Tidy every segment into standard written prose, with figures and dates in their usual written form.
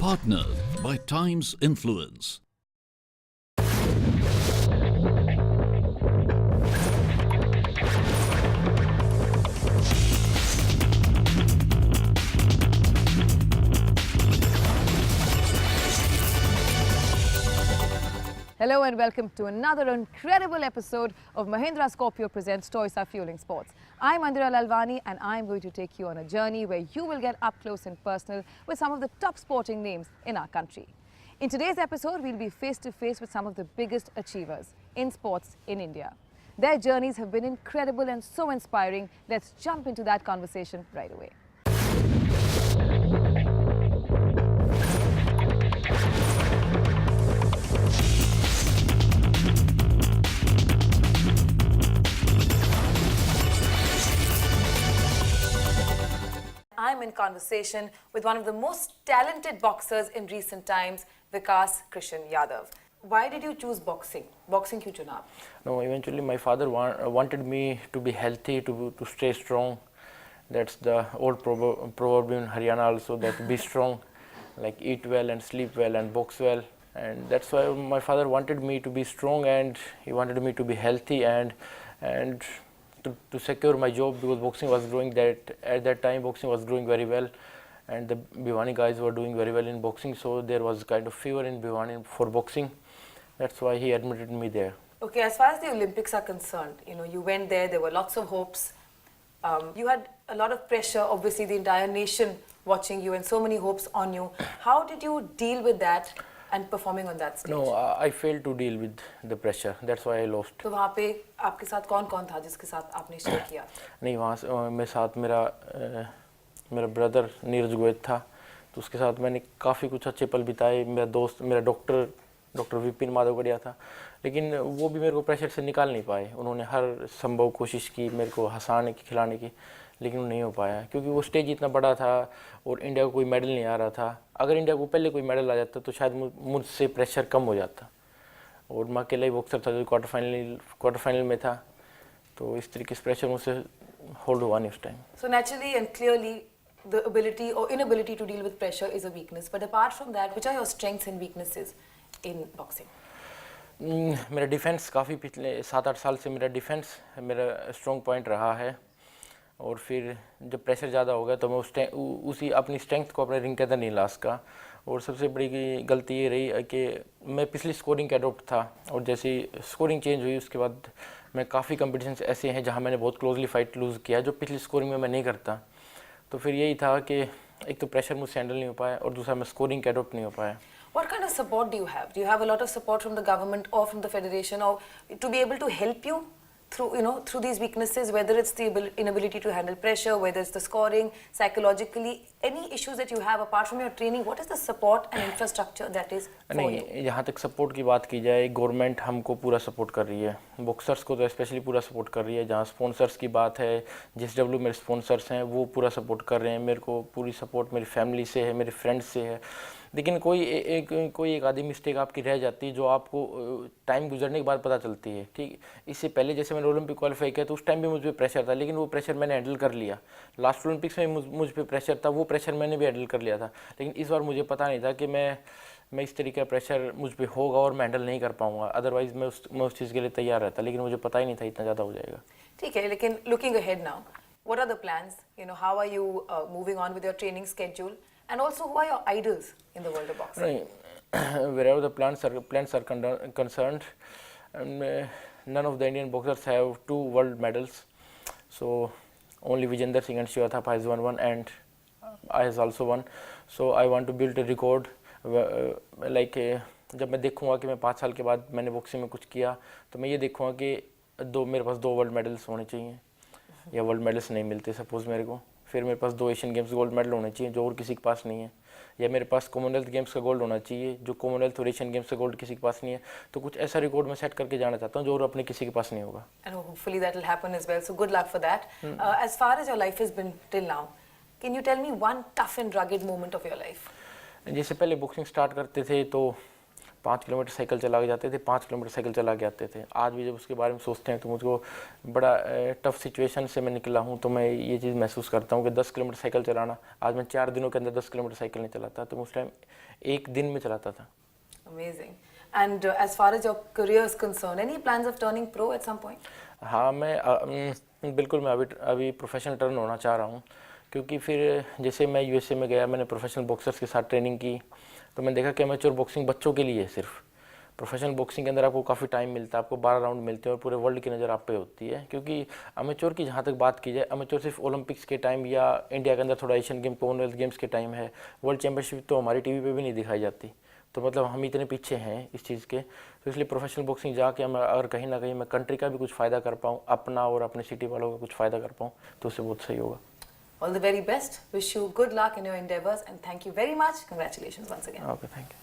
Partnered by Times Influence. Hello and welcome to another incredible episode of Mahindra Scorpio presents TOISA Fueling Sports. I'm Mandira Lalwani and I'm going to take you on a journey where you will get up close and personal with some of the top sporting names in our country. In today's episode, we'll be face to face with some of the biggest achievers in sports in India. Their journeys have been incredible and so inspiring. Let's jump into that conversation right away. I'm in conversation with one of the most talented boxers in recent times, Vikas Krishan Yadav. Why did you choose boxing? Boxing kyun chuna? No, eventually my father wanted me to be healthy, to stay strong. That's the old proverb in Haryana also, that be strong, like eat well and sleep well and box well. And that's why my father wanted me to be strong and he wanted me to be healthy and to secure my job, because boxing was growing at that time boxing was growing very well and the Bhiwani guys were doing very well in boxing, so there was kind of fever in Bhiwani for boxing. That's why he admitted me there. Okay, as far as the Olympics are concerned, you went there were lots of hopes. You had a lot of pressure, obviously the entire nation watching you and so many hopes on you. How did you deal with that and performing on that stage? No, I failed to deal with the pressure. That's why I lost. तो वहाँ पे आपके साथ कौन-कौन था जिसके साथ आपने शेयर किया? नहीं, वहाँ मेरे साथ मेरा ब्रदर नीरज गोयत था, तो उसके साथ मैंने काफ़ी कुछ अच्छे पल बिताए. मेरा दोस्त, मेरा डॉक्टर विपिन माधवगढ़िया था, लेकिन वो भी मेरे को प्रेशर से निकाल नहीं पाए. उन्होंने हर संभव कोशिश की मेरे को हंसाने की, खिलाने की, लेकिन नहीं हो पाया क्योंकि वो स्टेज इतना बड़ा था और इंडिया को कोई मेडल नहीं आ रहा था. अगर इंडिया को पहले कोई मेडल आ जाता तो शायद मुझसे प्रेशर कम हो जाता. और मैं अकेला ही बॉक्सर था जो क्वार्टर फाइनल में था, तो इस तरीके से प्रेशर मुझसे होल्ड हुआ नहीं उस time. So naturally and clearly the ability or inability to deal with pressure is a weakness. But apart from that, which are your strengths and weaknesses in boxing? मेरा डिफेंस काफ़ी पिछले 7-8 साल से मेरा स्ट्रॉन्ग पॉइंट रहा है. और फिर जब प्रेशर ज़्यादा हो गया तो मैं उसी अपनी स्ट्रेंथ को अपने रिंग के अंदर नहीं ला सका. और सबसे बड़ी गलती ये रही कि मैं पिछली स्कोरिंग के अडोप्ट था और जैसे स्कोरिंग चेंज हुई उसके बाद मैं काफ़ी कॉम्पिटिशन्स ऐसे हैं जहां मैंने बहुत क्लोजली फाइट लूज़ किया जो पिछली स्कोरिंग में मैं नहीं करता. तो फिर यही था कि एक तो प्रेशर मुझसे हैंडल नहीं हो पाया और दूसरा मैं स्कोरिंग के अडोप्ट नहीं हो पाया. What kind of support do you have? Do you have a lot of support from the government or from the federation or to be able to help you through these weaknesses, whether it's the inability to handle pressure, whether it's the scoring, psychologically, any issues that you have apart from your training, what is the support and infrastructure that is for you? यहाँ तक support की बात की जाए, government हमको पूरा support कर रही है, बॉक्सर्स को तो स्पेशली पूरा सपोर्ट कर रही है. जहाँ स्पॉन्सर्स की बात है, JSW मेरे स्पॉन्सर्स हैं, वो पूरा सपोर्ट कर रहे हैं. मेरे को पूरी सपोर्ट मेरी फैमिली से है, मेरे फ्रेंड्स से है. लेकिन कोई एक आधी मिस्टेक आपकी रह जाती है जो आपको टाइम गुजरने के बाद पता चलती है. ठीक, इससे पहले जैसे मैंने ओलंपिक क्वालिफाई किया तो उस टाइम भी मुझ पर प्रेशर था, लेकिन वो प्रेशर मैंने हैंडल कर लिया. लास्ट ओलंपिक्स में मुझ पर प्रेशर था, वो प्रेशर मैंने भी हैंडल कर लिया था. लेकिन इस बार मुझे पता नहीं था कि मैं इस तरीके का प्रेशर मुझ पर होगा और मैं हैंडल नहीं कर पाऊँगा. अदरवाइज़ मैं उस चीज़ के लिए तैयार रहता, लेकिन मुझे पता ही नहीं था इतना ज़्यादा हो जाएगा. ठीक है, लेकिन looking ahead now, what are the plans? How are you moving on with your training schedule? And also, who are your idols in the world of boxing? Wherever the plans are concerned, none of the Indian boxers have 2 world medals. So only Vijender Singh and Shiva Thapa has won one, and I has also won. So I want to build a record. जब मैं देखूंगा कि मैं 5 साल के बाद मैंने boxing में कुछ किया, तो मैं ये देखूंगा कि मेरे पास 2 वर्ल्ड मेडल्स होने चाहिए, या वर्ल्ड मेडल्स नहीं मिलते सपोज मेरे को, फिर मेरे पास 2 एशियन गेम्स गोल्ड मेडल होने चाहिए जो और किसी के पास नहीं है, या मेरे पास कॉमनवेल्थ गेम्स का गोल्ड होना चाहिए जो कॉमनवेल्थ और एशियन गेम्स का गोल्ड किसी के पास नहीं है। तो कुछ ऐसा रिकॉर्ड मैं सेट करके जाना चाहता हूँ जो और अपने किसी के पास नहीं होगा। And hopefully that will happen as well. So good luck for that. As far as your life has been till now, can you tell me one tough and rugged moment of your life? जैसे पहले boxing start करते थे तो 5 kilometre cycle चला के जाते थे, 5 kilometre cycle चला के आते थे। आज भी जब उसके बारे में सोचते हैं तो मुझको बड़ा टफ सिचुएशन से मैं निकला हूँ, तो मैं ये चीज़ महसूस करता हूँ कि 10 किलोमीटर साइकिल चलाना, आज मैं 4 दिनों के अंदर 10 किलोमीटर साइकिल नहीं चलाता, तो उस टाइम 1 दिन में चलाता था। Amazing. And as far as your career is concerned, any plans of turning pro at some point? हाँ, मैं बिल्कुल मैं अभी प्रोफेशनल टर्न होना चाह रहा हूँ, क्योंकि फिर जैसे मैं यूएसए में गया, मैंने प्रोफेशनल बॉक्सर्स के साथ ट्रेनिंग की, तो मैंने देखा कि अमेच्योर बॉक्सिंग बच्चों के लिए है सिर्फ। प्रोफेशनल बॉक्सिंग के अंदर आपको काफ़ी टाइम मिलता है, आपको 12 राउंड मिलते हैं और पूरे वर्ल्ड की नज़र आप पे होती है। क्योंकि अमेच्योर की जहाँ तक बात की जाए, अमेच्योर सिर्फ ओलंपिक्स के टाइम या इंडिया के अंदर थोड़ा एशियन गेम कॉमनवेल्थ गेम्स के टाइम है, वर्ल्ड चैम्पियनशिप तो हमारी टीवी पे भी नहीं दिखाई जाती। तो मतलब हम इतने पीछे हैं इस चीज़ के, तो इसलिए प्रोफेशनल बॉक्सिंग जाके हम अगर कहीं ना कहीं मैं कंट्री का भी कुछ फ़ायदा कर पाऊँ, अपना और अपने सिटी वालों का कुछ फ़ायदा कर पाऊँ, तो उससे बहुत सही होगा। All the very best. Wish you good luck in your endeavors and thank you very much. Congratulations once again. Okay, thank you.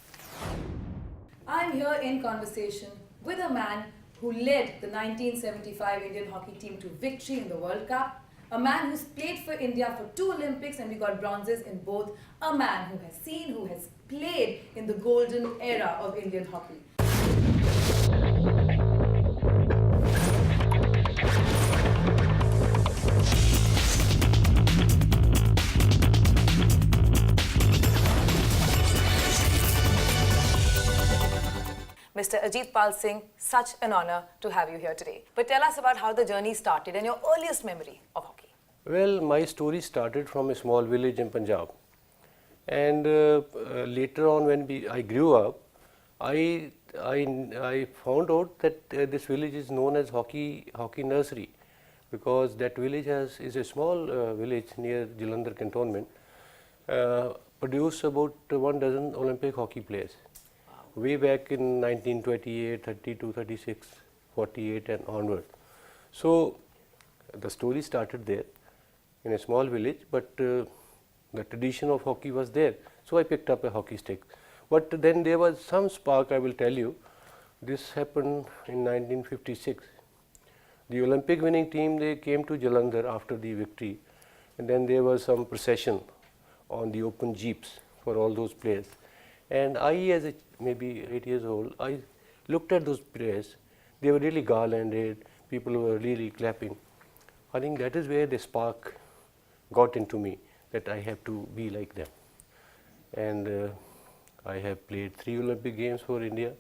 I'm here in conversation with a man who led the 1975 Indian hockey team to victory in the World Cup, a man who's played for India for 2 Olympics and we got bronzes in both, a man who has played in the golden era of Indian hockey. Mr. Ajit Pal Singh, such an honor to have you here today. But tell us about how the journey started and your earliest memory of hockey. Well, my story started from a small village in Punjab, and later on when I grew up, I found out that this village is known as hockey nursery, because that village is a small village near Jalandhar cantonment, produced about 1 dozen Olympic hockey players. Way back in 1928, 32, 36, 48 and onward. So the story started there in a small village, but the tradition of hockey was there. So I picked up a hockey stick. But then there was some spark, I will tell you. This happened in 1956. The Olympic winning team, they came to Jalandhar after the victory, and then there was some procession on the open jeeps for all those players. And I, as maybe 8 years old, I looked at those players. They were really garlanded, people were really clapping. I think that is where the spark got into me, that I have to be like them. And I have played 3 Olympic Games for India,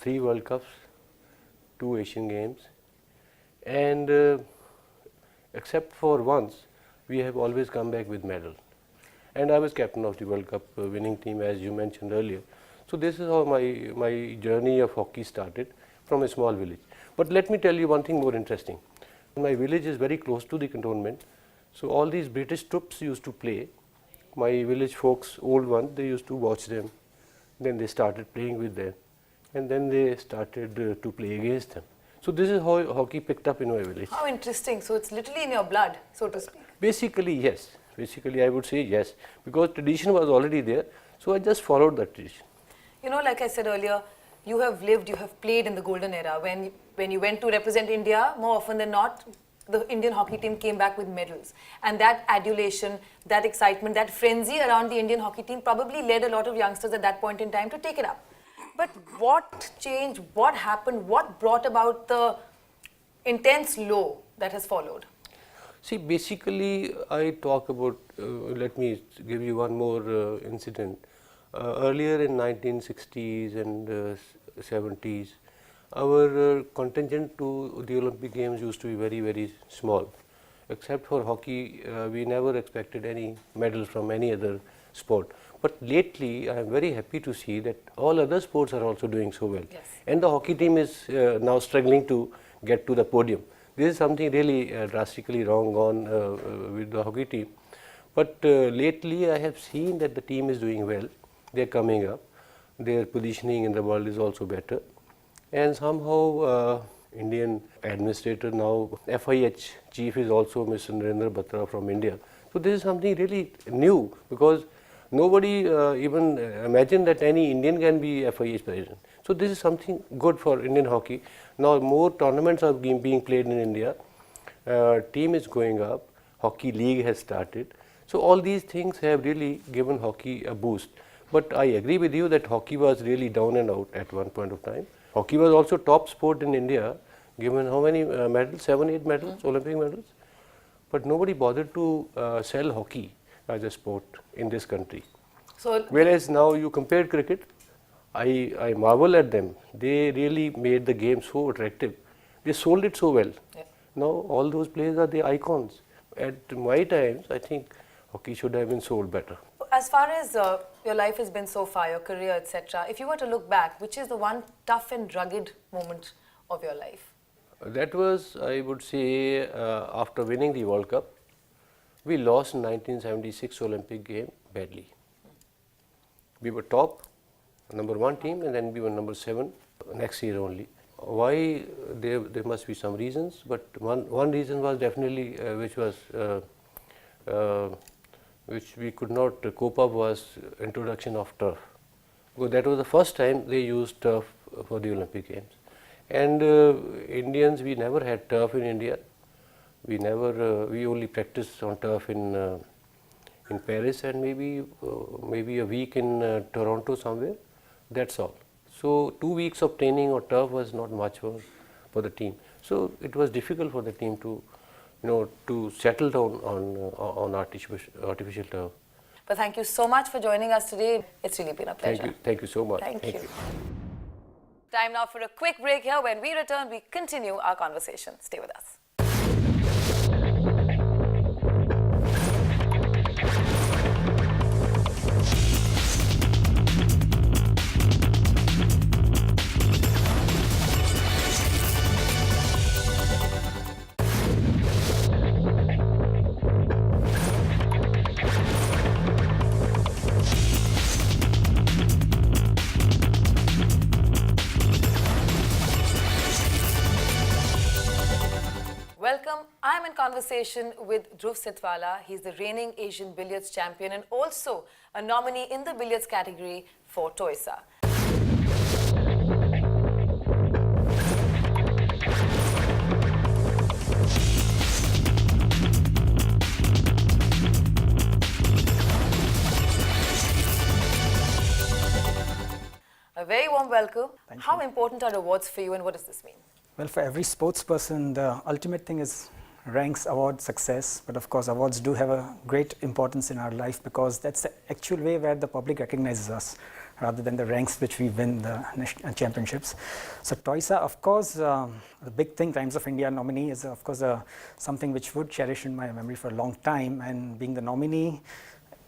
3 World Cups, 2 Asian Games, and except for once, we have always come back with medals. And I was captain of the World Cup winning team, as you mentioned earlier. So this is how my journey of hockey started, from a small village. But let me tell you one thing more interesting. My village is very close to the cantonment, so all these British troops used to play. My village folks, old ones, they used to watch them. Then they started playing with them, and then they started to play against them. So this is how hockey picked up in my village. How interesting. So it's literally in your blood, so to speak. Basically, yes. Basically, I would say yes, because tradition was already there, so I just followed that tradition. You know, like I said earlier, you have played in the golden era. When you went to represent India, more often than not, the Indian hockey team came back with medals. And that adulation, that excitement, that frenzy around the Indian hockey team probably led a lot of youngsters at that point in time to take it up. But what changed, what happened, what brought about the intense low that has followed? See, basically, I talk about, let me give you one more incident. Earlier in 1960s and 70s, our contingent to the Olympic Games used to be very, very small. Except for hockey, we never expected any medals from any other sport. But lately, I am very happy to see that all other sports are also doing so well. Yes. And the hockey team is now struggling to get to the podium. This is something really drastically wrong on with the hockey team. But lately I have seen that the team is doing well. They are coming up. Their positioning in the world is also better. And somehow Indian administrator now, FIH chief is also Mr. Narendra Batra from India. So this is something really new, because nobody even imagined that any Indian can be FIH president. So this is something good for Indian hockey. Now more tournaments are being played in India. Team is going up. Hockey league has started. So all these things have really given hockey a boost. But I agree with you that hockey was really down and out at one point of time. Hockey was also top sport in India, given how many medals, 7, 8 medals, Olympic medals. But nobody bothered to sell hockey as a sport in this country. So Whereas now you compare cricket, I marvel at them. They really made the game so attractive. They sold it so well. Yeah. Now all those players are the icons. At my times, I think hockey should have been sold better. as far as your life has been so far, your career, etc., if you were to look back, which is the one tough and rugged moment of your life? That was, I would say, after winning the World Cup. We lost in 1976 Olympic game badly. We were top, number 1 team, and then we were number 7 next year only. Why? There must be some reasons, but one reason was definitely which we could not cope up, was introduction of turf. Because that was the first time they used turf for the Olympic Games. And Indians, we never had turf in India. We only practiced on turf in Paris, and maybe a week in Toronto somewhere. That's all. So 2 weeks of training on turf was not much for the team. So it was difficult for the team to, to settle down on artificial turf. But thank you so much for joining us today. It's really been a pleasure. Thank you so much. Thank you. Time now for a quick break here. When we return, we continue our conversation. Stay with us. Welcome. I'm in conversation with Dhruv Sitwala. He's the reigning Asian billiards champion and also a nominee in the billiards category for TOISA. A very warm welcome. How important are awards for you, and what does this mean? Well, for every sports person, the ultimate thing is ranks, awards, success. But of course, awards do have a great importance in our life, because that's the actual way where the public recognizes us, rather than the ranks which we win the national championships. So TOISA, of course, the big thing, Times of India nominee, is of course something which would cherish in my memory for a long time. And being the nominee,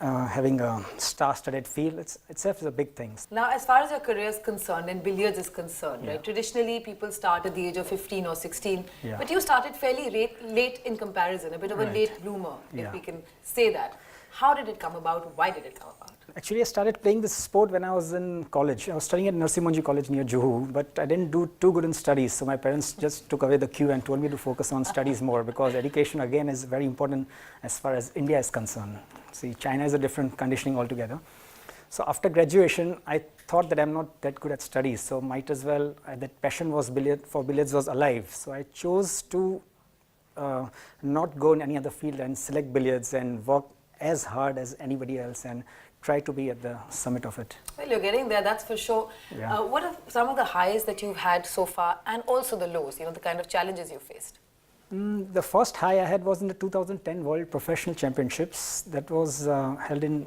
having a star-studded field, itself is a big thing. Now, as far as your career is concerned and billiards is concerned, right? Traditionally, people start at the age of 15 or 16, but you started fairly late in comparison, a bit of a late bloomer, if we can say that. How did it come about? Why did it come about? Actually, I started playing this sport when I was in college. I was studying at Narsimhanji College near Juhu, but I didn't do too good in studies. So my parents just took away the cue and told me to focus on studies more, because education, again, is very important as far as India is concerned. See, China is a different conditioning altogether. So after graduation, I thought that I'm not that good at studies. So might as well, that passion was for billiards was alive. So I chose to not go in any other field and select billiards and work as hard as anybody else and try to be at the summit of it. Well, you're getting there, that's for sure. Yeah. What are some of the highs that you've had so far, and also the lows, the kind of challenges you faced? The first high I had was in the 2010 World Professional Championships that was held in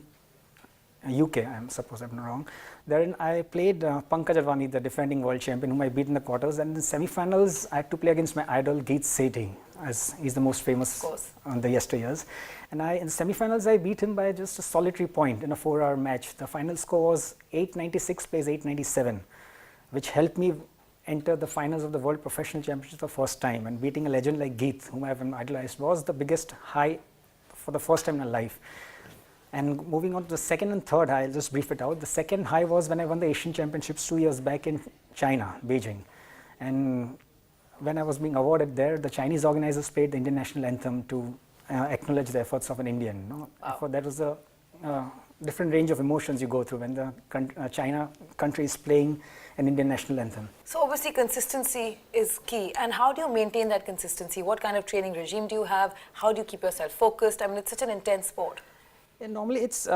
UK, I suppose I'm not wrong. Therein I played Pankaj Advani, the defending world champion, whom I beat in the quarters, and in the semi-finals I had to play against my idol Geet Sethi, as he's the most famous on the yesteryears. And in the semi-finals I beat him by just a solitary point in a 4-hour match. The final score was 896 plays 897, which helped me enter the finals of the World Professional Championships for the first time. And beating a legend like Geet, whom I have idolized, was the biggest high for the first time in my life. And moving on to the second and third high, I'll just brief it out. The second high was when I won the Asian Championships 2 years back in China, Beijing. And when I was being awarded there, the Chinese organizers played the Indian national anthem to acknowledge the efforts of an Indian. No? For that was a different range of emotions you go through when the China country is playing an Indian national anthem. So obviously consistency is key. And how do you maintain that consistency? What kind of training regime do you have? How do you keep yourself focused? I mean, it's such an intense sport. Yeah, normally it's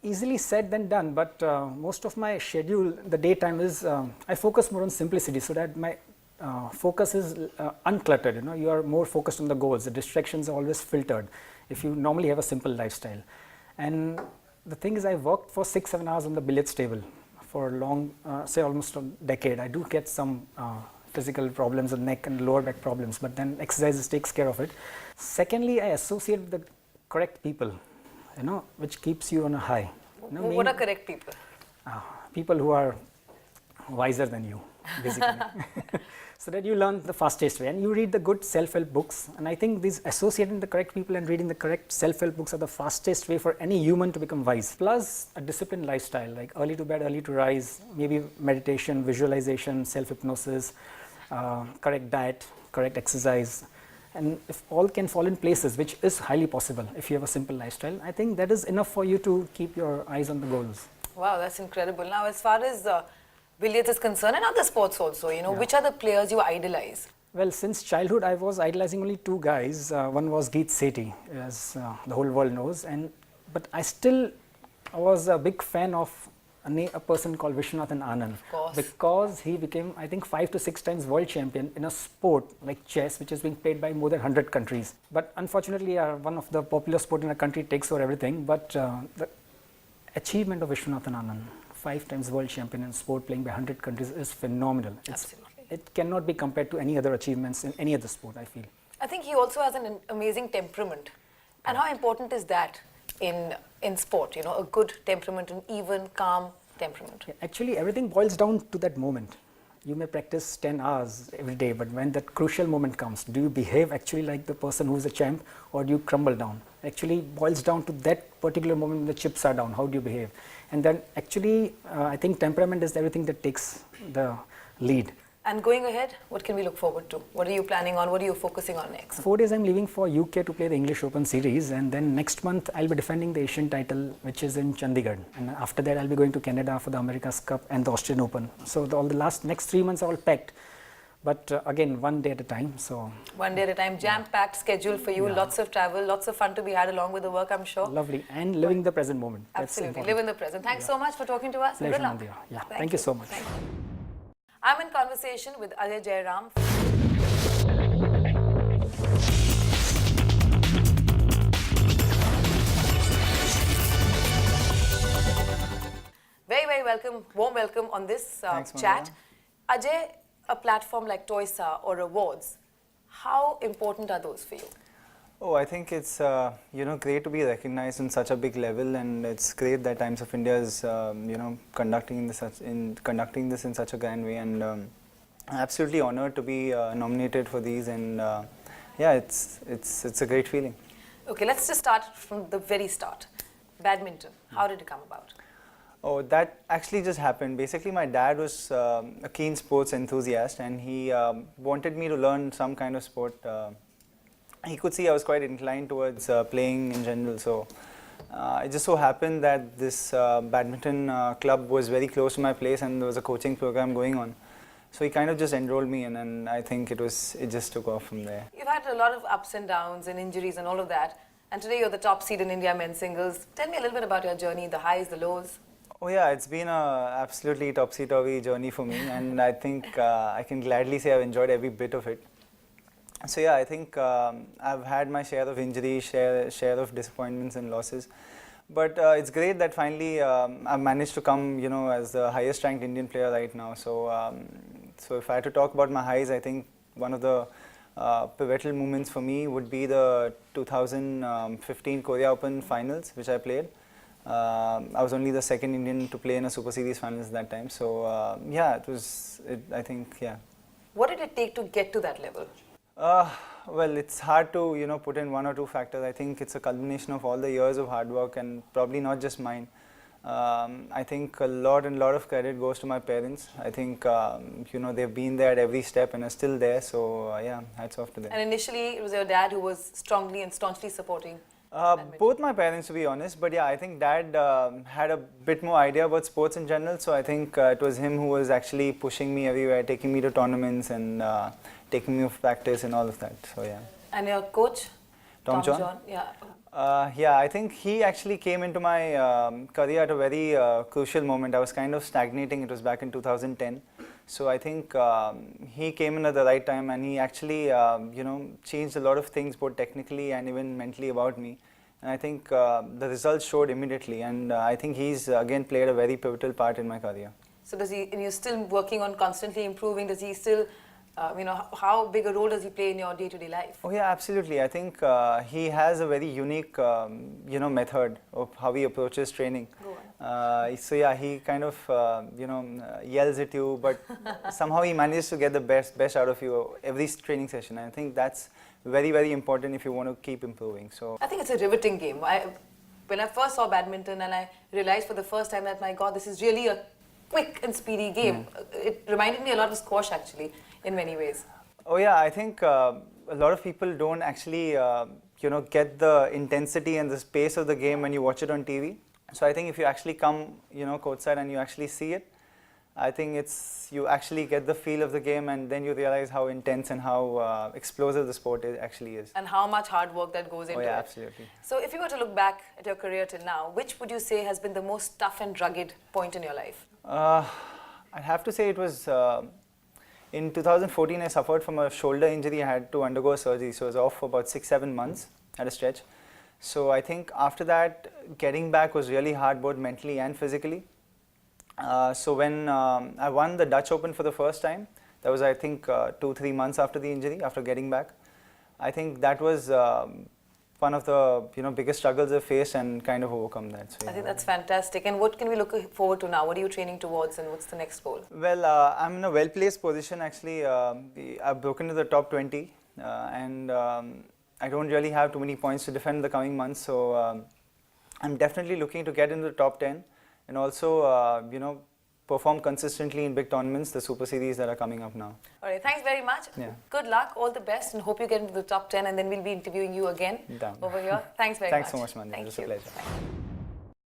easily said than done, but most of my schedule, the daytime is, I focus more on simplicity so that my focus is uncluttered. You know, you are more focused on the goals. The distractions are always filtered if you normally have a simple lifestyle. And the thing is, I worked for 6-7 hours on the billiards table for a long, say almost a decade. I do get some physical problems, neck and lower back problems, but then exercises takes care of it. Secondly, I associate with the correct people, you know, which keeps you on a high. You know, What are correct people? People who are wiser than you, basically. So that you learn the fastest way and you read the good self-help books. And I think these associating the correct people and reading the correct self-help books are the fastest way for any human to become wise. Plus a disciplined lifestyle, like early to bed, early to rise, maybe meditation, visualization, self-hypnosis, correct diet, correct exercise. And if all can fall in places, which is highly possible if you have a simple lifestyle, I think that is enough for you to keep your eyes on the goals. Wow, that's incredible. Now, as far as billiards is concerned and other sports also, you know, which are the players you idolize? Well, since childhood, I was idolizing only two guys. One was Geet Sethi, as the whole world knows, but I was a big fan of a person called Viswanathan Anand, because he became, I think, 5 to 6 times world champion in a sport like chess, which is being played by more than 100 countries. But unfortunately, one of the popular sport in a country takes over everything. But the achievement of Viswanathan Anand, 5 times world champion in sport playing by 100 countries, is phenomenal. Absolutely. It cannot be compared to any other achievements in any other sport, I feel. I think he also has an amazing temperament. And how important is that in sport, you know, a good temperament, an even, calm temperament? Yeah, actually, everything boils down to that moment. You may practice 10 hours every day, but when that crucial moment comes, do you behave actually like the person who is a champ, or do you crumble down? Actually boils down to that particular moment when the chips are down, how do you behave? And then actually, I think temperament is everything that takes the lead. And going ahead, what can we look forward to? What are you planning on? What are you focusing on next? 4 days I'm leaving for UK to play the English Open Series, and then next month I'll be defending the Asian title, which is in Chandigarh. And after that I'll be going to Canada for the America's Cup and the Australian Open. So all the next 3 months are all packed. But again, one day at a time. So one day at a time, jam-packed schedule for you, lots of travel, lots of fun to be had along with the work, I'm sure. Lovely, and living the present moment. Absolutely, live in the present. Thanks so much for talking to us. Pleasure, Mandira. Yeah, thank you so much. Thank you. I'm in conversation with Ajay Jairam. Very, very welcome, warm welcome on this chat. Ajay, a platform like TOISA or awards, how important are those for you? Oh, I think it's great to be recognized on such a big level, and it's great that Times of India is conducting this in such a grand way, and I'm absolutely honored to be nominated for these, and yeah, it's a great feeling. Okay, let's just start from the very start. Badminton, how did it come about? Oh, that actually just happened. Basically, my dad was a keen sports enthusiast, and he wanted me to learn some kind of sport. He could see I was quite inclined towards playing in general, so it just so happened that this badminton club was very close to my place, and there was a coaching program going on. So he kind of just enrolled me in, and I think it just took off from there. You've had a lot of ups and downs and injuries and all of that, and today you're the top seed in India men's singles. Tell me a little bit about your journey, the highs, the lows. Oh yeah, it's been a absolutely topsy-turvy journey for me, and I think I can gladly say I've enjoyed every bit of it. So yeah, I think I've had my share of injuries, share of disappointments and losses, but it's great that finally I've managed to come, as the highest ranked Indian player right now. So so if I had to talk about my highs, I think one of the pivotal moments for me would be the 2015 Korea Open finals, which I played. I was only the second Indian to play in a Super Series finals at that time. So yeah, I think, yeah. What did it take to get to that level? Well, it's hard to put in one or two factors. I think it's a culmination of all the years of hard work, and probably not just mine. I think a lot of credit goes to my parents. I think they've been there at every step and are still there. So yeah, hats off to them. And initially, it was your dad who was strongly and staunchly supporting. Both my parents, to be honest, but yeah, I think dad had a bit more idea about sports in general, so I think it was him who was actually pushing me everywhere, taking me to tournaments and taking me to practice and all of that, so yeah. And your coach? Tom John? Yeah. Yeah, I think he actually came into my career at a very crucial moment. I was kind of stagnating, it was back in 2010. So I think he came in at the right time, and he actually changed a lot of things both technically and even mentally about me. And I think the results showed immediately, and I think he's again played a very pivotal part in my career. So does he, and you're still working on constantly improving, does he still, how big a role does he play in your day-to-day life? Oh yeah, absolutely. I think he has a very unique method of how he approaches training. So yeah, he kind of yells at you, but somehow he manages to get the best out of you every training session. I think that's very important if you want to keep improving. So I think it's a riveting game. When I first saw badminton, and I realized for the first time that, my God, this is really a quick and speedy game. It reminded me a lot of squash, actually, in many ways. Oh yeah, I think a lot of people don't actually get the intensity and the pace of the game when you watch it on TV. So I think if you actually come courtside and you actually see it, I think you actually get the feel of the game, and then you realize how intense and how explosive the sport actually is. And how much hard work that goes into it. Oh yeah, it. absolutely. So if you were to look back at your career till now, which would you say has been the most tough and rugged point in your life? I'd have to say it was in 2014 I suffered from a shoulder injury. I had to undergo surgery, so I was off for about 6-7 months at a stretch. So I think after that, getting back was really hard, both mentally and physically. So when I won the Dutch Open for the first time, that was I think 2-3 months after the injury, after getting back. I think that was one of the biggest struggles I faced, and kind of overcome that. So, yeah. I think that's fantastic. And what can we look forward to now? What are you training towards, and what's the next goal? Well, I'm in a well-placed position actually. I've broken to the top 20, and I don't really have too many points to defend in the coming months. So I'm definitely looking to get into the top 10, and also perform consistently in big tournaments, the Super Series that are coming up now. All right, thanks very much. Yeah. Good luck, all the best, and hope you get into the top 10, and then we'll be interviewing you again over here. Thanks very much. Thanks so much, Mahindra. It was a pleasure.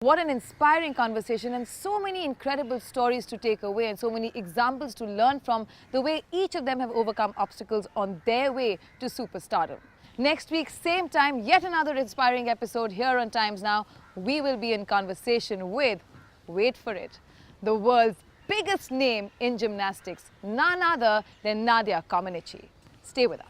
What an inspiring conversation, and so many incredible stories to take away, and so many examples to learn from, the way each of them have overcome obstacles on their way to superstardom. Next week, same time, yet another inspiring episode here on Times Now. We will be in conversation with, wait for it, the world's biggest name in gymnastics, none other than Nadia Comaneci. Stay with us.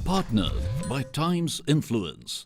Partnered by Times Influence.